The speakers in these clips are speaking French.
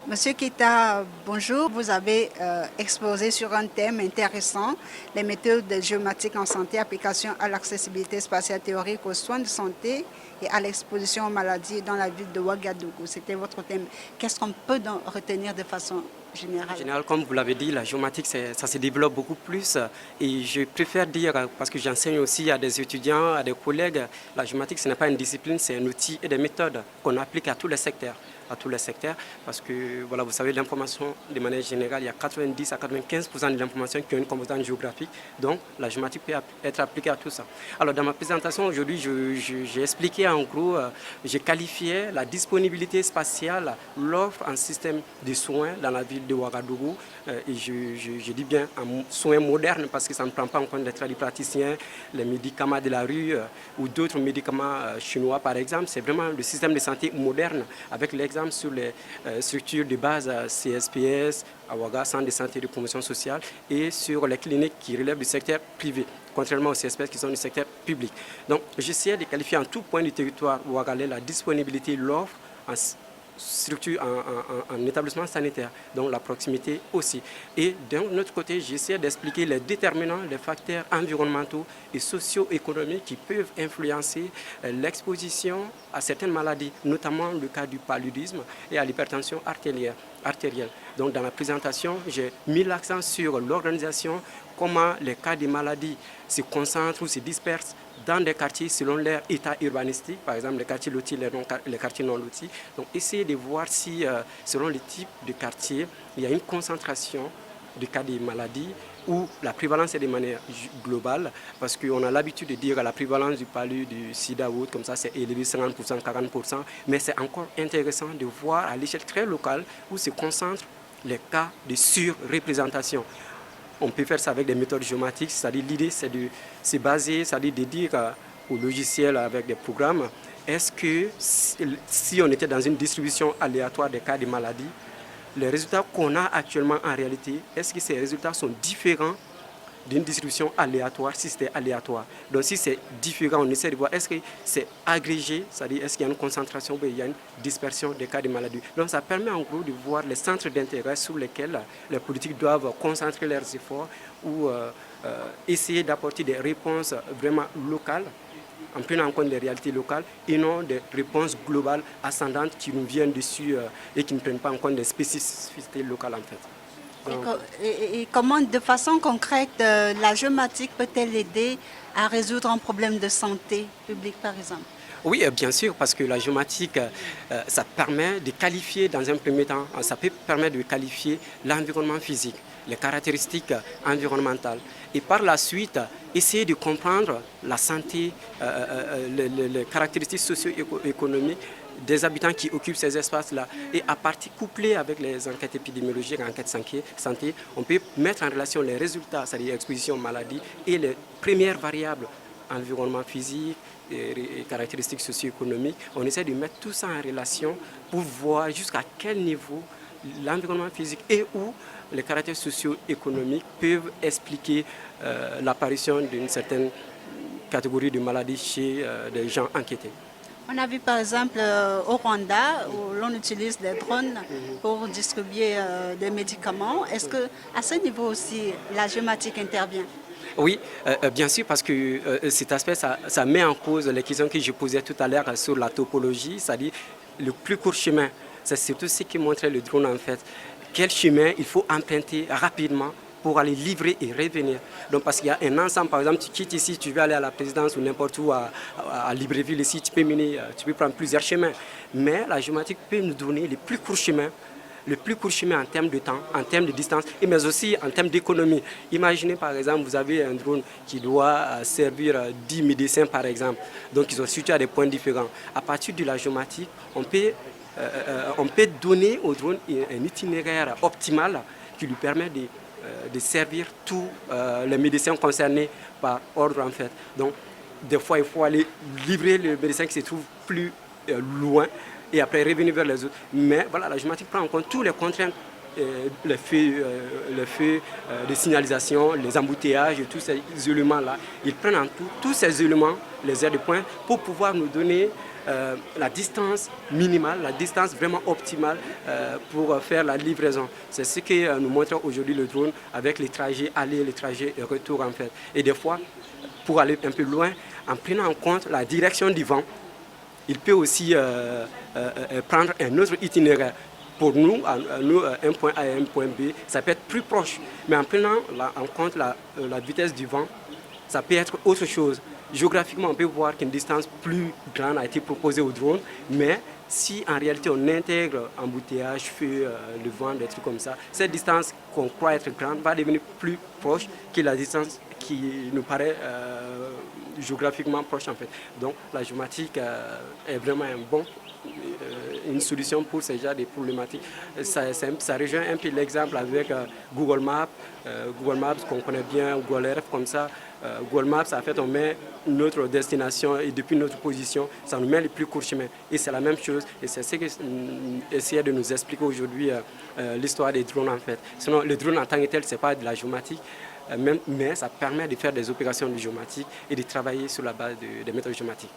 Monsieur Kita, bonjour. Vous avez exposé sur un thème intéressant, les méthodes géomatiques en santé, application à l'accessibilité spatiale théorique aux soins de santé et à l'exposition aux maladies dans la ville de Ouagadougou. C'était votre thème. Qu'est-ce qu'on peut retenir de façon En générale? général, comme vous l'avez dit, la géomatique, ça se développe beaucoup plus. Et je préfère dire, parce que j'enseigne aussi à des étudiants, à des collègues, la géomatique, ce n'est pas une discipline, c'est un outil et des méthodes qu'on applique à tous les secteurs. À tous les secteurs, parce que voilà, vous savez, l'information de manière générale, il y a 90 à 95% de l'information qui a une composante géographique, donc la géomatique peut être appliquée à tout ça. Alors dans ma présentation aujourd'hui, j'ai expliqué en gros, j'ai qualifié la disponibilité spatiale, l'offre en système de soins dans la ville de Ouagadougou, et je dis bien en soins modernes parce que ça ne prend pas en compte les tradipraticiens, les médicaments de la rue ou d'autres médicaments chinois par exemple, c'est vraiment le système de santé moderne avec l'exemple sur les structures de base CSPS, Awaga, Centre de santé et de promotion sociale, et sur les cliniques qui relèvent du secteur privé, contrairement aux CSPS qui sont du secteur public. Donc, j'essaie de qualifier en tout point du territoire ouagalais la disponibilité, l'offre en structure, en établissement sanitaire, donc la proximité aussi. Et d'un autre côté, j'essaie d'expliquer les déterminants, les facteurs environnementaux et socio-économiques qui peuvent influencer l'exposition à certaines maladies, notamment le cas du paludisme et à l'hypertension artérielle. Donc dans la présentation, j'ai mis l'accent sur l'organisation, comment les cas de maladies se concentrent ou se dispersent dans des quartiers selon leur état urbanistique, par exemple les quartiers lotis, les quartiers non lotis. Donc essayer de voir si, selon le type de quartier, il y a une concentration de cas de maladies où la prévalence est de manière globale, parce qu'on a l'habitude de dire que la prévalence du palud, du sida ou autre, comme ça, c'est élevé 50%, 40%, mais c'est encore intéressant de voir à l'échelle très locale où se concentrent les cas de surreprésentation. On peut faire ça avec des méthodes géomatiques, c'est-à-dire l'idée c'est de se baser, c'est-à-dire de dire au logiciel avec des programmes, est-ce que si on était dans une distribution aléatoire des cas de maladie, les résultats qu'on a actuellement en réalité, est-ce que ces résultats sont différents d'une distribution aléatoire, si c'était aléatoire. Donc si c'est différent, on essaie de voir est-ce que c'est agrégé, c'est-à-dire est-ce qu'il y a une concentration ou il y a une dispersion des cas de maladie. Donc ça permet en gros de voir les centres d'intérêt sur lesquels les politiques doivent concentrer leurs efforts ou essayer d'apporter des réponses vraiment locales en prenant en compte des réalités locales et non des réponses globales ascendantes qui nous viennent dessus et qui ne prennent pas en compte des spécificités locales en fait. Et comment, de façon concrète, la géomatique peut-elle aider à résoudre un problème de santé publique, par exemple? Oui, bien sûr, parce que la géomatique, ça permet de qualifier dans un premier temps, ça peut permettre de qualifier l'environnement physique, les caractéristiques environnementales. Et par la suite, essayer de comprendre la santé, les caractéristiques socio-économiques des habitants qui occupent ces espaces-là. Et à partir couplé avec les enquêtes épidémiologiques, enquêtes santé, on peut mettre en relation les résultats, c'est-à-dire exposition aux maladies, et les premières variables, environnement physique, et caractéristiques socio-économiques. On essaie de mettre tout ça en relation pour voir jusqu'à quel niveau l'environnement physique et où les caractères socio-économiques peuvent expliquer l'apparition d'une certaine catégorie de maladies chez des gens enquêtés. On a vu par exemple au Rwanda où l'on utilise des drones pour distribuer des médicaments. Est-ce qu'à ce niveau aussi, la géomatique intervient? Oui, bien sûr, parce que cet aspect, ça met en cause les questions que je posais tout à l'heure sur la topologie, c'est-à-dire le plus court chemin. C'est surtout ce qui montrait le drone en fait. Quel chemin il faut emprunter rapidement pour aller livrer et revenir. Donc parce qu'il y a un ensemble, par exemple, tu quittes ici, tu veux aller à la présidence ou n'importe où, à Libreville ici, tu peux prendre plusieurs chemins. Mais la géomatique peut nous donner les plus courts chemins, le plus court chemin en termes de temps, en termes de distance, et mais aussi en termes d'économie. Imaginez par exemple, vous avez un drone qui doit servir 10 médecins par exemple, donc ils sont situés à des points différents. À partir de la géomatique, on peut donner au drone un itinéraire optimal qui lui permet de servir tous les médecins concernés par ordre en fait. Donc des fois il faut aller livrer le médecin qui se trouve plus loin et après revenir vers les autres. Mais voilà, la géomatique prend en compte tous les contraintes, les feux de signalisation, les embouteillages et tous ces éléments-là. Ils prennent en tout tous ces éléments, les aires de pointe, pour pouvoir nous donner la distance minimale, la distance vraiment optimale pour faire la livraison. C'est ce que nous montre aujourd'hui le drone avec les trajets aller, les trajets retour en fait. Et des fois, pour aller un peu loin, en prenant en compte la direction du vent, il peut aussi prendre un autre itinéraire. Pour nous, un point A et un point B, ça peut être plus proche. Mais en prenant en compte la vitesse du vent, ça peut être autre chose. Géographiquement, on peut voir qu'une distance plus grande a été proposée au drone, mais si en réalité on intègre embouteillage, feu, le vent, des trucs comme ça, cette distance qu'on croit être grande va devenir plus proche que la distance qui nous paraît géographiquement proche en fait. Donc la géomatique est vraiment une solution pour ce genre de problématiques. Ça rejoint un peu l'exemple avec Google Maps. Google Maps qu'on connaît bien, Google Earth comme ça. Google Maps, en fait, on met notre destination et depuis notre position, ça nous met les plus courts chemins. Et c'est la même chose et c'est ce qu'essaie de nous expliquer aujourd'hui l'histoire des drones en fait. Sinon, le drone en tant que tel, ce n'est pas de la géomatique. Mais ça permet de faire des opérations de géomatique et de travailler sur la base des méthodes géomatiques.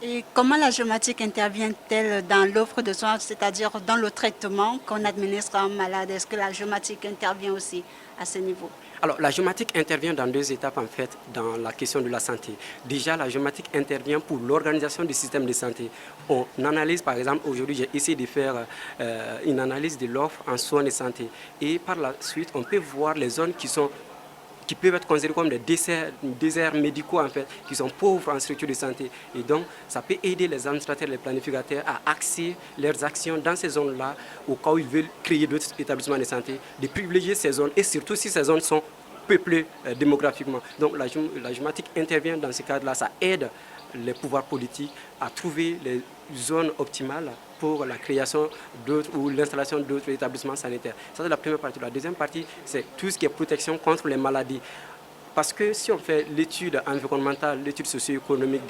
Et comment la géomatique intervient-elle dans l'offre de soins, c'est-à-dire dans le traitement qu'on administre à un malade? Est-ce que la géomatique intervient aussi à ce niveau? Alors, la géomatique intervient dans deux étapes en fait dans la question de la santé. Déjà, la géomatique intervient pour l'organisation du système de santé. On analyse, par exemple, aujourd'hui, j'ai essayé de faire une analyse de l'offre en soins de santé. Et par la suite, on peut voir les zones qui peuvent être considérés comme des déserts médicaux en fait, qui sont pauvres en structure de santé. Et donc, ça peut aider les administrateurs et les planificateurs à axer leurs actions dans ces zones-là, au cas où ils veulent créer d'autres établissements de santé, de privilégier ces zones, et surtout si ces zones sont peuplées démographiquement. Donc, la géomatique intervient dans ce cadre-là, ça aide les pouvoirs politiques à trouver les zones optimales pour la création d'autres ou l'installation d'autres établissements sanitaires. Ça, c'est la première partie. La deuxième partie, c'est tout ce qui est protection contre les maladies. Parce que si on fait l'étude environnementale, l'étude socio-économique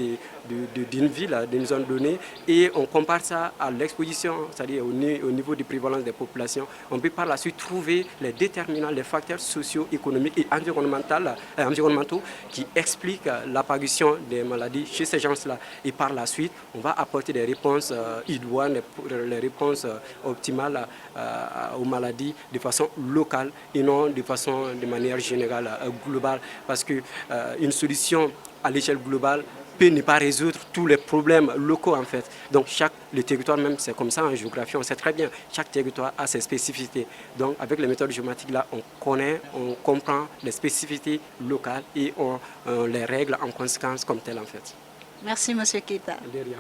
d'une ville, d'une zone donnée, et on compare ça à l'exposition, c'est-à-dire au niveau de prévalence des populations, on peut par la suite trouver les déterminants, les facteurs socio-économiques et environnementaux qui expliquent l'apparition des maladies chez ces gens-là. Et par la suite, on va apporter des réponses idoines, les réponses optimales aux maladies de façon locale et non de manière générale, globale. Parce qu'une solution à l'échelle globale peut ne pas résoudre tous les problèmes locaux en fait. Donc le territoire même, c'est comme ça en géographie, on sait très bien, chaque territoire a ses spécificités. Donc avec les méthodes géomatiques là, on connaît, on comprend les spécificités locales et on les règle en conséquence comme telles en fait. Merci Monsieur Keita. De rien.